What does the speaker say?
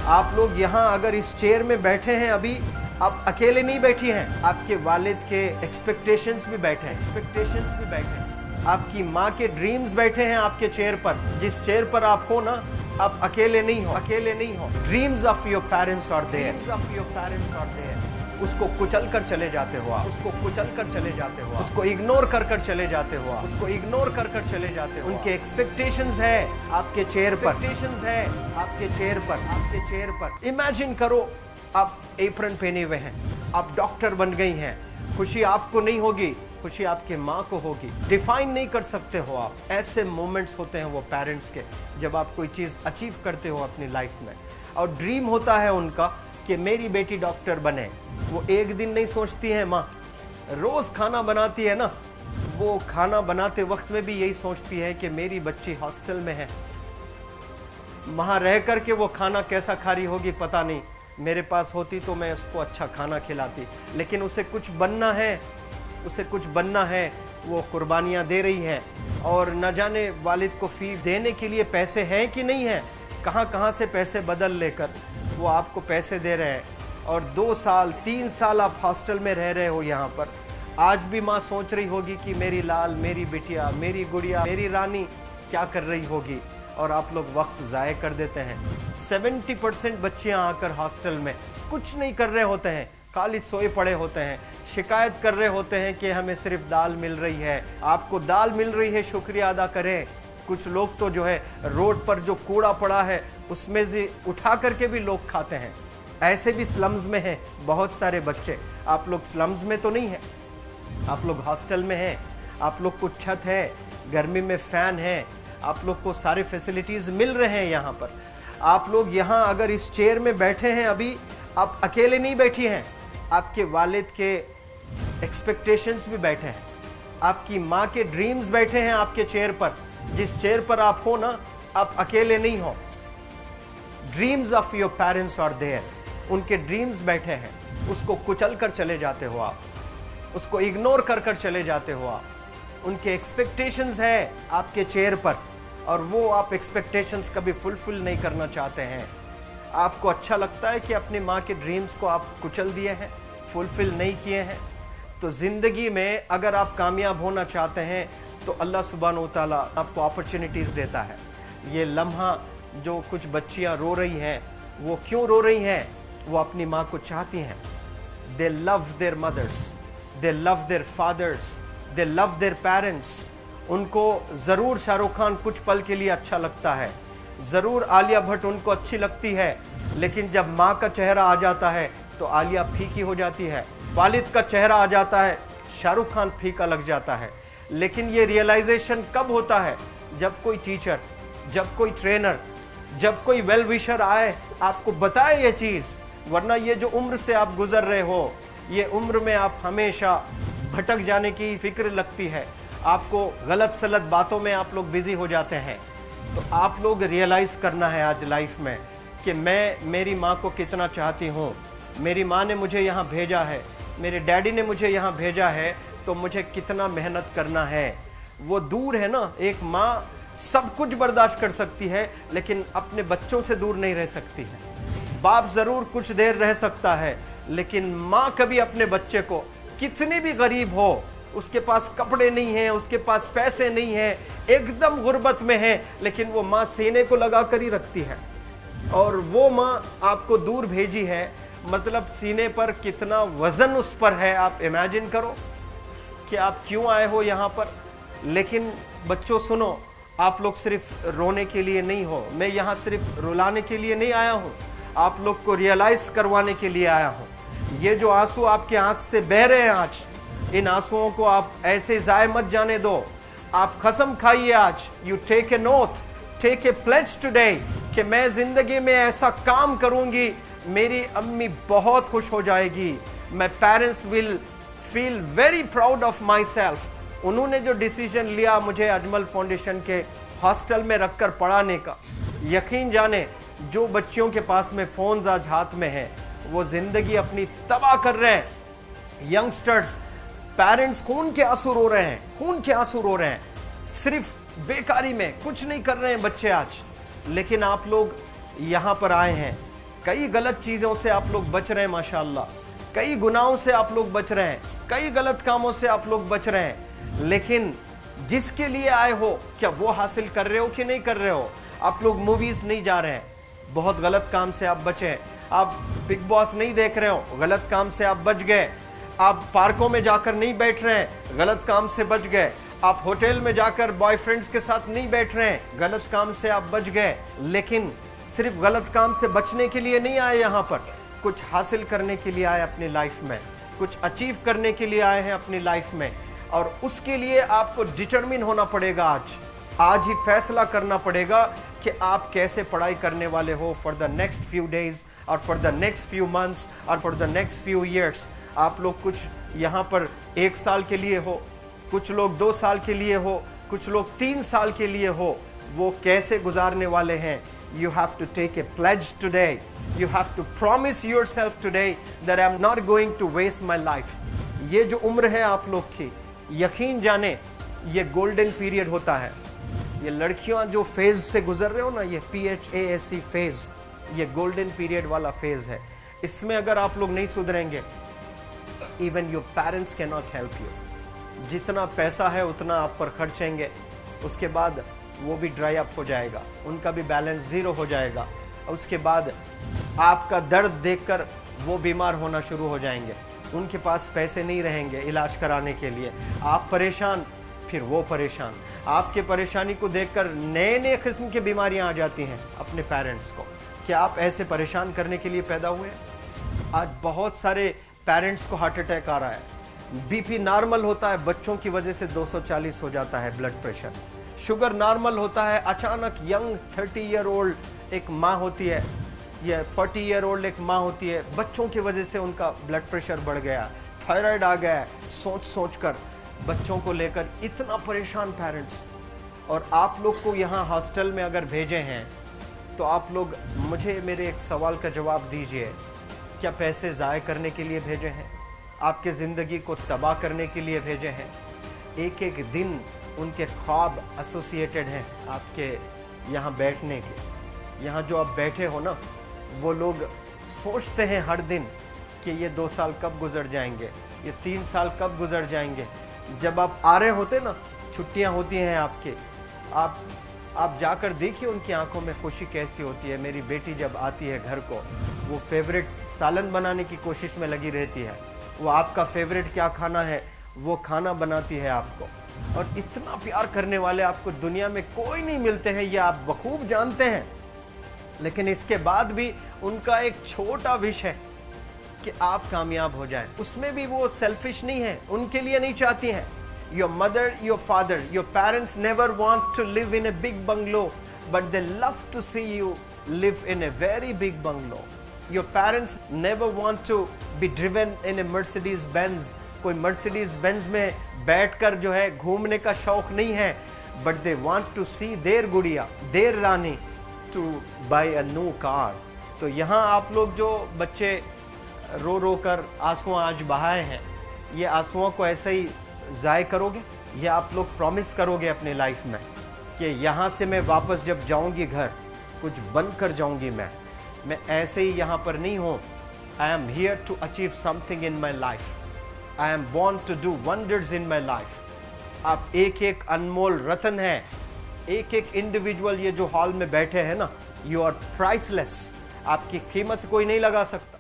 आप लोग यहाँ अगर इस चेयर में बैठे हैं अभी, आप अकेले नहीं बैठी हैं, आपके वालिद के एक्सपेक्टेशंस भी बैठे हैं, आपकी माँ के ड्रीम्स बैठे हैं आपके चेयर पर। जिस चेयर पर आप हो ना, आप अकेले नहीं हो। Dreams of your parents are there. उसको कुचल कर चले जाते हो आप, उसको इग्नोर कर चले जाते हो, उनके एक्सपेक्टेशंस है आपके चेयर पर। इमेजिन करो, आप एप्रन पहने हुए हैं, आप डॉक्टर बन गई हैं। खुशी आपको नहीं होगी, खुशी आपके माँ को होगी। डिफाइन नहीं कर सकते हो आप। ऐसे मोमेंट्स होते हैं वो पेरेंट्स के, जब आप कोई चीज़ अचीव करते हो अपनी लाइफ में, और ड्रीम होता है उनका कि मेरी बेटी डॉक्टर बने। वो एक दिन नहीं सोचती है माँ, रोज़ खाना बनाती है ना, वो खाना बनाते वक्त में भी यही सोचती है कि मेरी बच्ची हॉस्टल में है, वहाँ रह कर के वो खाना कैसा खा रही होगी पता नहीं, मेरे पास होती तो मैं उसको अच्छा खाना खिलाती। लेकिन उसे कुछ बनना है, वो कुर्बानियाँ दे रही हैं, और न जाने वालिद को फ़ी देने के लिए पैसे हैं कि नहीं हैं, कहाँ से पैसे बदल लेकर वो आपको पैसे दे रहे हैं। और 2 साल 3 साल आप हॉस्टल में रह रहे हो यहाँ पर। आज भी माँ सोच रही होगी कि मेरी लाल, मेरी बिटिया, मेरी गुड़िया, मेरी रानी क्या कर रही होगी, और आप लोग वक्त ज़ाय कर देते हैं। 70% बच्चियाँ आकर हॉस्टल में कुछ नहीं कर रहे होते हैं, खाली सोए पड़े होते हैं, शिकायत कर रहे होते हैं कि हमें सिर्फ दाल मिल रही है। आपको दाल मिल रही है, शुक्रिया अदा करें। कुछ लोग तो जो है रोड पर जो कूड़ा पड़ा है उसमें से उठा करके भी लोग खाते हैं। ऐसे भी स्लम्स में हैं बहुत सारे बच्चे। आप लोग स्लम्स में तो नहीं हैं, आप लोग हॉस्टल में हैं, आप लोग को छत है, गर्मी में फ़ैन है, आप लोग को सारे फैसिलिटीज़ मिल रहे हैं यहाँ पर। आप लोग यहाँ अगर इस चेयर में बैठे हैं अभी, आप अकेले नहीं बैठी हैं, आपके वालिद के एक्सपेक्टेशंस भी बैठे हैं, आपकी माँ के ड्रीम्स बैठे हैं आपके चेयर पर। जिस चेयर पर आप हो ना, आप अकेले नहीं हो। Dreams of your parents are there. उनके ड्रीम्स बैठे हैं, उसको कुचल कर चले जाते हो आप, उसको इग्नोर कर चले जाते हो आप। उनके एक्सपेक्टेशंस है आपके चेयर पर, और वो आप एक्सपेक्टेशंस कभी फुलफिल नहीं करना चाहते हैं। आपको अच्छा लगता है कि अपनी माँ के ड्रीम्स को आप कुचल दिए हैं, फुलफिल नहीं किए हैं। तो ज़िंदगी में अगर आप कामयाब होना चाहते हैं तो अल्लाह सुब्हानहू तआला आपको अपॉर्चुनिटीज़ देता है। ये लम्हा जो कुछ बच्चियाँ रो रही हैं, वो क्यों रो रही हैं? वो अपनी माँ को चाहती हैं। They love their mothers, they love their fathers, they love their parents. उनको ज़रूर शाहरुख खान कुछ पल के लिए अच्छा लगता है, ज़रूर आलिया भट्ट उनको अच्छी लगती है, लेकिन जब माँ का चेहरा आ जाता है तो आलिया फीकी हो जाती है। वालिद का चेहरा आ जाता है, शाहरुख खान फीका लग जाता है। लेकिन ये रियलाइजेशन कब होता है? जब कोई टीचर, जब कोई ट्रेनर, जब कोई वेल विशर आए, आपको बताए ये चीज़। वरना ये जो उम्र से आप गुजर रहे हो, ये उम्र में आप हमेशा भटक जाने की फिक्र लगती है, आपको गलत सलत बातों में आप लोग बिजी हो जाते हैं। तो आप लोग रियलाइज़ करना है आज लाइफ में कि मैं मेरी माँ को कितना चाहती हूँ। मेरी माँ ने मुझे यहाँ भेजा है, मेरे डैडी ने मुझे यहाँ भेजा है, तो मुझे कितना मेहनत करना है। वो दूर है ना, एक माँ सब कुछ बर्दाश्त कर सकती है, लेकिन अपने बच्चों से दूर नहीं रह सकती है। बाप ज़रूर कुछ देर रह सकता है, लेकिन माँ कभी अपने बच्चे को, कितनी भी गरीब हो, उसके पास कपड़े नहीं हैं, उसके पास पैसे नहीं हैं, एकदम गुर्बत में है, लेकिन वो माँ सीने को लगा कर ही रखती है। और वो माँ आपको दूर भेजी है, मतलब सीने पर कितना वज़न उस पर है। आप इमेजिन करो कि आप क्यों आए हो यहाँ पर। लेकिन बच्चों सुनो, आप लोग सिर्फ रोने के लिए नहीं हो, मैं यहाँ सिर्फ रुलाने के लिए नहीं आया हूँ, आप लोग को रियलाइज़ करवाने के लिए आया हूँ। ये जो आंसू आपके आँख से बह रहे हैं आज, इन आंसुओं को आप ऐसे ज़ाय मत जाने दो। आप कसम खाइए आज, you take a note, take a pledge today, कि मैं ज़िंदगी में ऐसा काम करूँगी, मेरी अम्मी बहुत खुश हो जाएगी। My parents will feel very proud of my self. उन्होंने जो डिसीजन लिया मुझे अजमल फाउंडेशन के हॉस्टल में रखकर पढ़ाने का, यकीन जाने जो बच्चियों के पास में फ़ोन्स आज हाथ में हैं, वो ज़िंदगी अपनी तबाह कर रहे हैं। यंगस्टर्स, पेरेंट्स खून के आंसू रो रहे हैं, खून के आंसू रो रहे हैं, सिर्फ बेकारी में कुछ नहीं कर रहे हैं बच्चे आज। लेकिन आप लोग यहाँ पर आए हैं, कई गलत चीज़ों से आप लोग बच रहे हैं माशाल्लाह, कई गुनाहों से आप लोग बच रहे हैं, कई गलत कामों से आप लोग बच रहे हैं, लेकिन जिसके लिए आए हो क्या वो हासिल कर रहे हो कि नहीं कर रहे हो? आप लोग मूवीज़ नहीं जा रहे हैं, बहुत गलत काम से आप बचे हैं। आप बिग बॉस नहीं देख रहे हो, गलत काम से आप बच गए। आप पार्कों में जाकर नहीं बैठ रहे हैं, गलत काम से बच गए। आप होटल में जाकर बॉयफ्रेंड्स के साथ नहीं बैठ रहे हैं, गलत काम से आप बच गए। लेकिन सिर्फ गलत काम से बचने के लिए नहीं आए यहाँ पर, कुछ हासिल करने के लिए आए अपनी लाइफ में, कुछ अचीव करने के लिए आए हैं अपनी लाइफ में। और उसके लिए आपको डिटरमिन होना पड़ेगा। आज ही फैसला करना पड़ेगा कि आप कैसे पढ़ाई करने वाले हो for the next few days और for the next few months और for the next few years. आप लोग कुछ यहाँ पर 1 साल के लिए हो, कुछ लोग 2 साल के लिए हो, कुछ लोग 3 साल के लिए हो। वो कैसे गुजारने वाले हैं? You have to take a pledge today. You have to promise yourself today that I'm not going to waste my life. ये जो उम्र है आप लोग की, यकीन जाने ये गोल्डन पीरियड होता है। ये लड़कियां जो फेज से गुजर रहे हो ना, ये PHASE फेज, ये गोल्डन पीरियड वाला फेज है। इसमें अगर आप लोग नहीं सुधरेंगे, even your parents can not help you. जितना पैसा है उतना आप पर खर्चेंगे, उसके बाद वो भी ड्राई अप हो जाएगा, उनका भी बैलेंस ज़ीरो हो जाएगा। उसके बाद आपका दर्द देखकर वो बीमार होना शुरू हो जाएंगे, उनके पास पैसे नहीं रहेंगे इलाज कराने के लिए। आप परेशान, फिर वो परेशान। आपके परेशानी को देखकर नए नए किस्म की बीमारियां आ जाती हैं अपने पेरेंट्स को। क्या आप ऐसे परेशान करने के लिए पैदा हुए हैं? आज बहुत सारे पेरेंट्स को हार्ट अटैक आ रहा है, BP नॉर्मल होता है, बच्चों की वजह से 240 हो जाता है ब्लड प्रेशर। शुगर नॉर्मल होता है, अचानक यंग 30 ईयर ओल्ड एक माँ होती है या 40 ईयर ओल्ड एक माँ होती है, बच्चों की वजह से उनका ब्लड प्रेशर बढ़ गया, थायराइड आ गया। सोच कर बच्चों को लेकर इतना परेशान पेरेंट्स। और आप लोग को यहाँ हॉस्टल में अगर भेजे हैं तो आप लोग मुझे मेरे एक सवाल का जवाब दीजिए, क्या पैसे ज़ाय करने के लिए भेजे हैं? आपके ज़िंदगी को तबाह करने के लिए भेजे हैं? एक एक दिन उनके ख्वाब एसोसिएटेड हैं आपके यहाँ बैठने के। यहाँ जो आप बैठे हो ना, वो लोग सोचते हैं हर दिन कि ये 2 साल कब गुजर जाएंगे, ये 3 साल कब गुजर जाएंगे। जब आप आ रहे होते ना, छुट्टियाँ होती हैं आपके, आप जाकर देखिए उनकी आंखों में खुशी कैसी होती है। मेरी बेटी जब आती है घर को, वो फेवरेट सालन बनाने की कोशिश में लगी रहती है। वो आपका फेवरेट क्या खाना है वो खाना बनाती है आपको। और इतना प्यार करने वाले आपको दुनिया में कोई नहीं मिलते हैं, ये आप बखूब जानते हैं। लेकिन इसके बाद भी उनका एक छोटा विश है कि आप कामयाब हो जाएं। उसमें भी वो सेल्फिश नहीं है, उनके लिए नहीं चाहती हैं। Your mother, your father, your parents never want to live in a big bungalow, but they love to see you live in a very big bungalow. Your parents never want to be driven in a Mercedes Benz. कोई Mercedes Benz में बैठकर जो है घूमने का शौक नहीं है, but they want to see their गुड़िया, their Rani to buy a new car. तो यहाँ आप लोग जो बच्चे रो रो कर आंसू आज बहाए हैं, ये आंसुओं को ऐसे ही ज़ाय करोगे? ये आप लोग प्रॉमिस करोगे अपने लाइफ में कि यहाँ से मैं वापस जब जाऊँगी घर, कुछ बन कर जाऊँगी। मैं ऐसे ही यहाँ पर नहीं हूँ। I am here to achieve something in my life. I am born to do wonders in my life. आप एक एक अनमोल रतन हैं, एक एक इंडिविजुअल ये जो हॉल में बैठे हैं ना, यू आर प्राइसलेस। आपकी कीमत कोई नहीं लगा सकता।